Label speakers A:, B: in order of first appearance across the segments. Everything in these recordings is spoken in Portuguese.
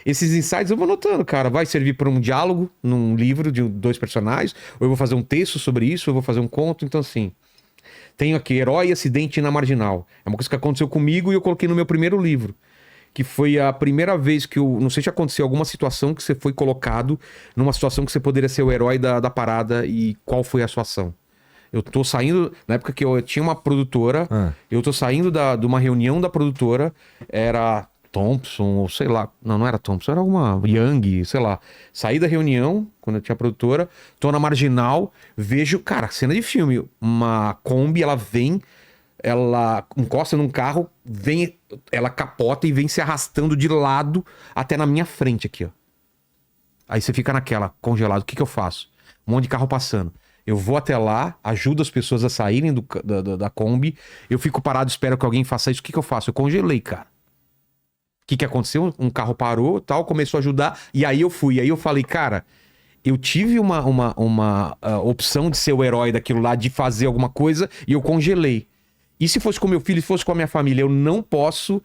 A: esses insights eu vou anotando, cara. Vai servir para um diálogo num livro de 2 personagens, ou eu vou fazer um texto sobre isso, ou eu vou fazer um conto. Então, assim, tenho aqui Herói e Acidente na Marginal. É uma coisa que aconteceu comigo e eu coloquei no meu primeiro livro. Que foi a primeira vez que eu... Não sei se aconteceu alguma situação que você foi colocado numa situação que você poderia ser o herói da parada e qual foi a sua ação. Eu tô saindo... Na época que eu tinha uma produtora, eu tô saindo de uma reunião da produtora, era Thompson, ou sei lá... Não era Thompson, era alguma Young, sei lá. Saí da reunião, quando eu tinha produtora, tô na Marginal, vejo, cara, cena de filme. Uma Kombi, ela vem... Ela encosta num carro, vem, ela capota e vem se arrastando de lado até na minha frente aqui, ó. Aí você fica naquela, congelado. O que eu faço? Um monte de carro passando. Eu vou até lá, ajudo as pessoas a saírem da Kombi. Eu fico parado, espero que alguém faça isso. O que eu faço? Eu congelei, cara. O que aconteceu? Um carro parou, tal, começou a ajudar. E aí eu fui. Aí eu falei, cara... Eu tive uma opção de ser o herói daquilo lá, de fazer alguma coisa, e eu congelei. E se fosse com meu filho, se fosse com a minha família, eu não posso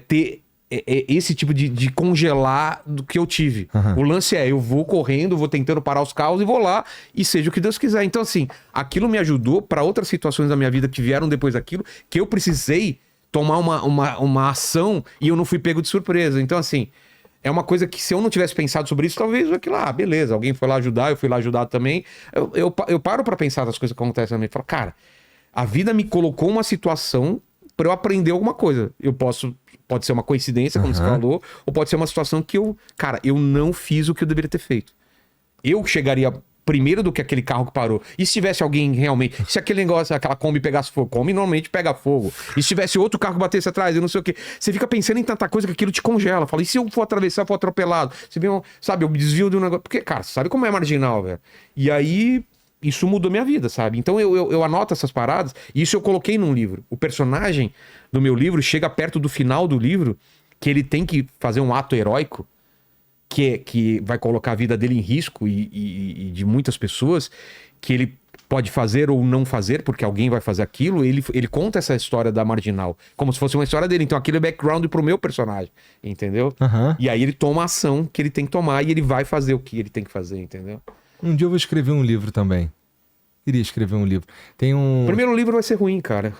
A: ter esse tipo de congelar do que eu tive. O lance eu vou correndo, vou tentando parar os carros e vou lá e seja o que Deus quiser. Então, assim, aquilo me ajudou para outras situações da minha vida que vieram depois daquilo, que eu precisei tomar uma ação e eu não fui pego de surpresa. Então, assim, é uma coisa que se eu não tivesse pensado sobre isso, talvez aquilo, beleza, alguém foi lá ajudar, eu fui lá ajudar também. Eu paro para pensar das coisas que acontecem também. Falo, cara... A vida me colocou uma situação para eu aprender alguma coisa. Pode ser uma coincidência, como você falou, ou pode ser uma situação que eu não fiz o que eu deveria ter feito. Eu chegaria primeiro do que aquele carro que parou. E se tivesse alguém realmente... Se aquele negócio, aquela Kombi pegasse fogo, Kombi normalmente pega fogo. E se tivesse outro carro que batesse atrás, eu não sei o quê. Você fica pensando em tanta coisa que aquilo te congela. Fala, e se eu for atravessar, for atropelado? Você vê, sabe, eu desvio de um negócio... Porque, cara, sabe como é marginal, velho? E aí... Isso mudou minha vida, sabe? Então eu anoto essas paradas e isso eu coloquei num livro. O personagem do meu livro chega perto do final do livro que ele tem que fazer um ato heróico que vai colocar a vida dele em risco e de muitas pessoas, que ele pode fazer ou não fazer, porque alguém vai fazer aquilo. Ele conta essa história da Marginal como se fosse uma história dele. Então aquele é background pro meu personagem, entendeu? E aí ele toma a ação que ele tem que tomar e ele vai fazer o que ele tem que fazer, entendeu?
B: Um dia eu vou escrever um livro também. Queria escrever um livro. O
A: primeiro livro vai ser ruim, cara.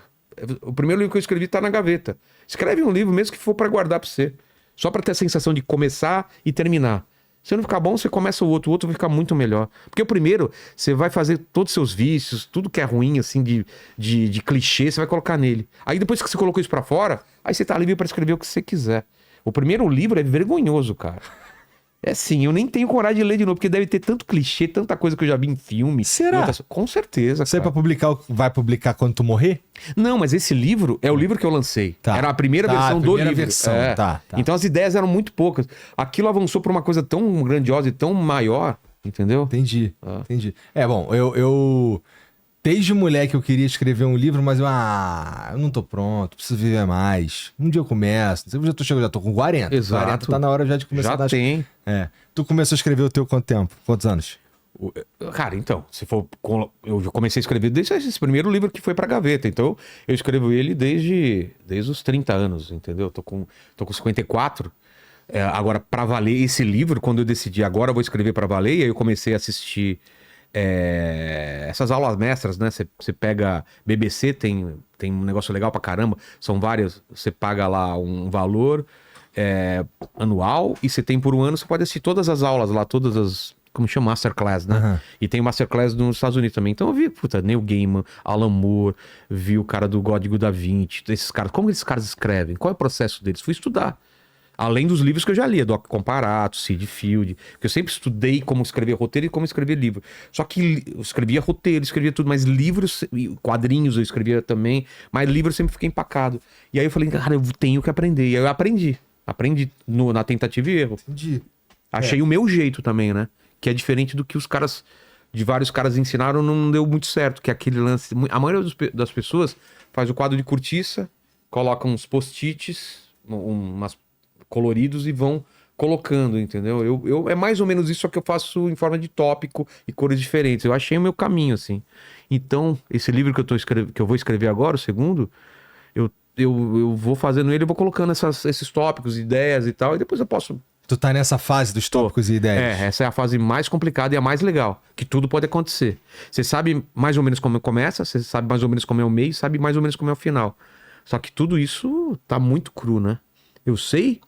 A: O primeiro livro que eu escrevi tá na gaveta. Escreve um livro, mesmo que for pra guardar pra você. Só pra ter a sensação de começar e terminar. Se não ficar bom, você começa o outro vai ficar muito melhor. Porque o primeiro, você vai fazer todos os seus vícios, tudo que é ruim, assim, de clichê, você vai colocar nele. Aí depois que você colocou isso pra fora, aí você tá livre pra escrever o que você quiser. O primeiro livro é vergonhoso, cara. É sim, eu nem tenho coragem de ler de novo, porque deve ter tanto clichê, tanta coisa que eu já vi em filme.
B: Será?
A: Com certeza,
B: Você
A: cara.
B: vai publicar quando tu morrer?
A: Não, mas esse livro é o livro que eu lancei.
B: Tá.
A: Era a primeira versão do livro.
B: Versão. Tá.
A: Então as ideias eram muito poucas. Aquilo avançou pra uma coisa tão grandiosa e tão maior, entendeu?
B: Entendi. Bom, eu desde moleque eu queria escrever um livro, mas eu não tô pronto, preciso viver mais. Um dia eu começo, já tô com 40.
A: Exato.
B: 40 tá na hora já de começar
A: já
B: a dar...
A: tem.
B: Tu começou a escrever o teu quanto tempo? Quantos anos?
A: Cara, então, se for... Eu já comecei a escrever desde esse primeiro livro que foi pra gaveta. Então, eu escrevo ele desde os 30 anos, entendeu? Tô com 54. Agora, pra valer esse livro, quando eu decidi, agora eu vou escrever pra valer, e aí eu comecei a assistir... essas aulas mestras, né? Você pega BBC, tem um negócio legal pra caramba, são várias, você paga lá um valor anual e você tem por um ano, você pode assistir todas as aulas lá, todas as, como chama, Masterclass, né? E tem Masterclass nos Estados Unidos também. Então eu vi, Neil Gaiman, Alan Moore, vi o cara do Código da Vinci, esses caras, como esses caras escrevem? Qual é o processo deles? Fui estudar. Além dos livros que eu já lia, Doc Comparato, Sid Field, que eu sempre estudei como escrever roteiro e como escrever livro. Só que eu escrevia roteiro, escrevia tudo, mas livros, quadrinhos eu escrevia também, mas livros eu sempre fiquei empacado. E aí eu falei, cara, eu tenho que aprender. E aí eu aprendi. Aprendi na tentativa e erro.
B: Entendi.
A: Achei o meu jeito também, né? Que é diferente do que vários caras ensinaram, não deu muito certo, que é aquele lance... A maioria das pessoas faz o quadro de cortiça, coloca uns post-its, umas coloridos e vão colocando, entendeu? Eu é mais ou menos isso, só que eu faço em forma de tópico e cores diferentes. Eu achei o meu caminho, assim. Então, esse livro que eu vou escrever agora, o segundo, eu vou fazendo ele, eu vou colocando esses tópicos, ideias e tal, e depois eu posso
B: Tu tá nessa fase dos tópicos e ideias.
A: Essa é a fase mais complicada e a mais legal, que tudo pode acontecer. Você sabe mais ou menos como começa, você sabe mais ou menos como é o meio, sabe mais ou menos como é o final. Só que tudo isso tá muito cru, né? Eu sei,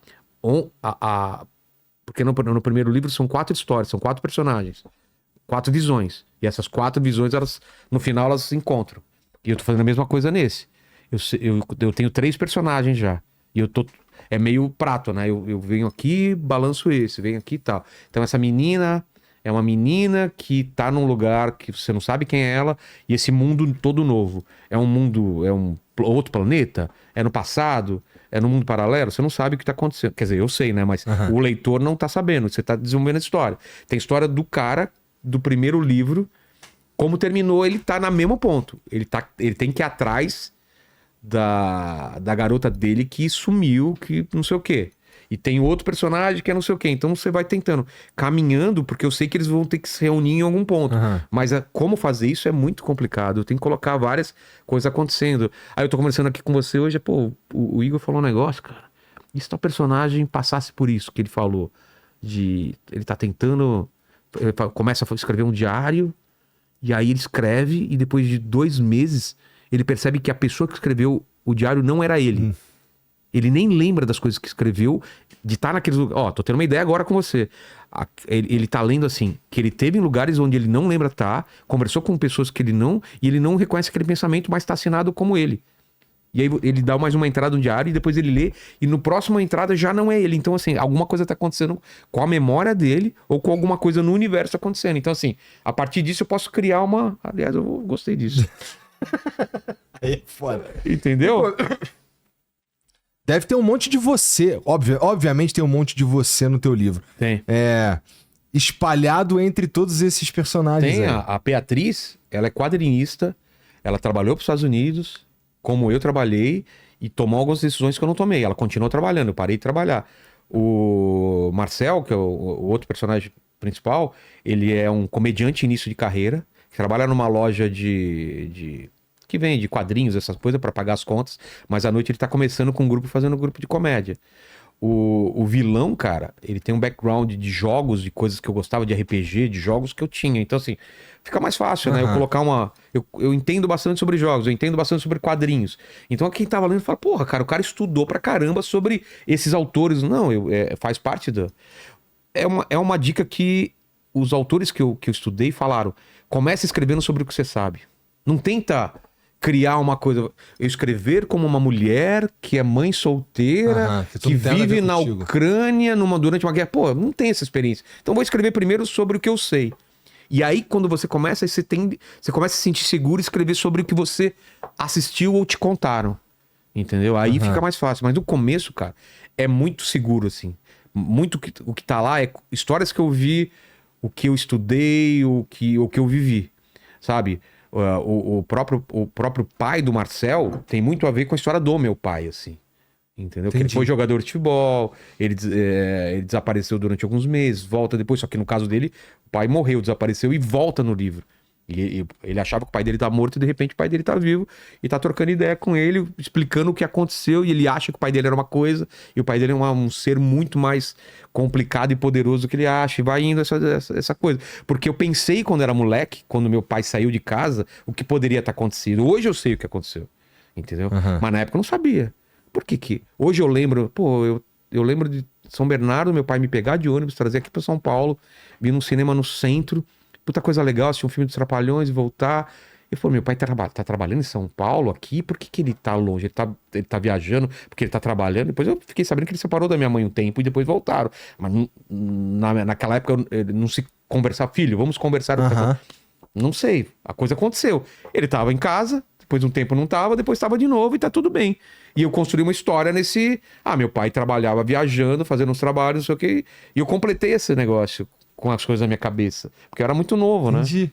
A: porque no primeiro livro são 4 histórias, são 4 personagens, 4 visões. E essas 4 visões, elas, no final, elas se encontram. E eu tô fazendo a mesma coisa nesse. Eu tenho 3 personagens já. E eu tô... É meio prato, né? Eu venho aqui, balanço esse, venho aqui e tal. Então essa menina é uma menina que tá num lugar que você não sabe quem é ela, e esse mundo todo novo. É um mundo, é um outro planeta? É no passado? É no mundo paralelo? Você não sabe o que tá acontecendo. Quer dizer, eu sei, né? Mas o leitor não tá sabendo. Você tá desenvolvendo a história. Tem a história do cara do primeiro livro. Como terminou, ele tá no mesmo ponto. Ele tem que ir atrás da garota dele que sumiu, que não sei o quê. E tem outro personagem que é não sei o quê. Então você vai tentando, caminhando, porque eu sei que eles vão ter que se reunir em algum ponto. Mas como fazer isso é muito complicado. Eu tenho que colocar várias coisas acontecendo. Aí eu tô conversando aqui com você hoje, pô, o Igor falou um negócio, cara. E se tal personagem passasse por isso que ele falou? Ele tá tentando... Ele começa a escrever um diário, e aí ele escreve, e depois de 2 meses... ele percebe que a pessoa que escreveu o diário não era ele. Ele nem lembra das coisas que escreveu, de estar naqueles lugares. Ó, tô tendo uma ideia agora com você. Ele tá lendo assim, que ele teve em lugares onde ele não lembra estar, conversou com pessoas que ele não... e ele não reconhece aquele pensamento, mas tá assinado como ele. E aí ele dá mais uma entrada no diário, e depois ele lê, e no próximo entrada já não é ele. Então, assim, alguma coisa tá acontecendo com a memória dele, ou com alguma coisa no universo acontecendo. Então, assim, a partir disso eu posso criar uma... Aliás, eu gostei disso.
B: Aí é foda.
A: Entendeu?
B: Deve ter um monte de você. Obviamente tem um monte de você no teu livro.
A: Tem.
B: Espalhado entre todos esses personagens.
A: Tem
B: aí.
A: a Beatriz, ela é quadrinista, ela trabalhou para os Estados Unidos, como eu trabalhei, e tomou algumas decisões que eu não tomei. Ela continuou trabalhando, eu parei de trabalhar. O Marcel, que é o outro personagem principal, ele é um comediante início de carreira, que trabalha numa loja que vende quadrinhos, essas coisas, para pagar as contas, mas à noite ele tá começando com um grupo, fazendo um grupo de comédia. O vilão, cara, ele tem um background de jogos, de coisas que eu gostava, de RPG, de jogos que eu tinha. Então, assim, fica mais fácil, né? Eu colocar eu entendo bastante sobre jogos, eu entendo bastante sobre quadrinhos. Então, quem tava lendo fala, porra, cara, o cara estudou pra caramba sobre esses autores. Não, faz parte da... É uma dica que os autores que eu estudei falaram, comece escrevendo sobre o que você sabe. Não tenta criar uma coisa... Eu escrever como uma mulher que é mãe solteira, que vive na Ucrânia durante uma guerra. Pô, não tem essa experiência. Então vou escrever primeiro sobre o que eu sei. E aí, quando você começa, você começa a se sentir seguro e escrever sobre o que você assistiu ou te contaram. Entendeu? Aí fica mais fácil. Mas no começo, cara, é muito seguro, assim. Muito o que tá lá é histórias que eu vi, o que eu estudei, o que eu vivi. Sabe? O próprio pai do Marcel tem muito a ver com a história do meu pai, assim. Entendeu? Porque ele foi jogador de futebol, ele desapareceu durante alguns meses, volta depois, só que no caso dele, o pai morreu, desapareceu e volta no livro. E ele achava que o pai dele tá morto e de repente o pai dele tá vivo e tá trocando ideia com ele, explicando o que aconteceu, e ele acha que o pai dele era uma coisa e o pai dele é um ser muito mais complicado e poderoso do que ele acha, e vai indo essa coisa. Porque eu pensei quando era moleque, quando meu pai saiu de casa, o que poderia estar acontecendo. Hoje eu sei o que aconteceu, entendeu? Mas na época eu não sabia. Por que? Hoje eu lembro, eu lembro de São Bernardo, meu pai me pegar de ônibus, trazer aqui pra São Paulo, vir num cinema no centro, puta coisa legal, assistir um filme dos Trapalhões e voltar. Eu falei, meu pai tá trabalhando em São Paulo aqui, por que ele tá longe? Ele tá viajando porque ele tá trabalhando. Depois eu fiquei sabendo que ele separou da minha mãe um tempo e depois voltaram. Mas naquela época não se conversava, filho, vamos conversar. Não sei, a coisa aconteceu. Ele tava em casa, depois de um tempo não tava, depois tava de novo e tá tudo bem. E eu construí uma história nesse... meu pai trabalhava viajando, fazendo uns trabalhos, não sei o quê. E eu completei esse negócio com as coisas na minha cabeça. Porque eu era muito novo, né?
B: Entendi.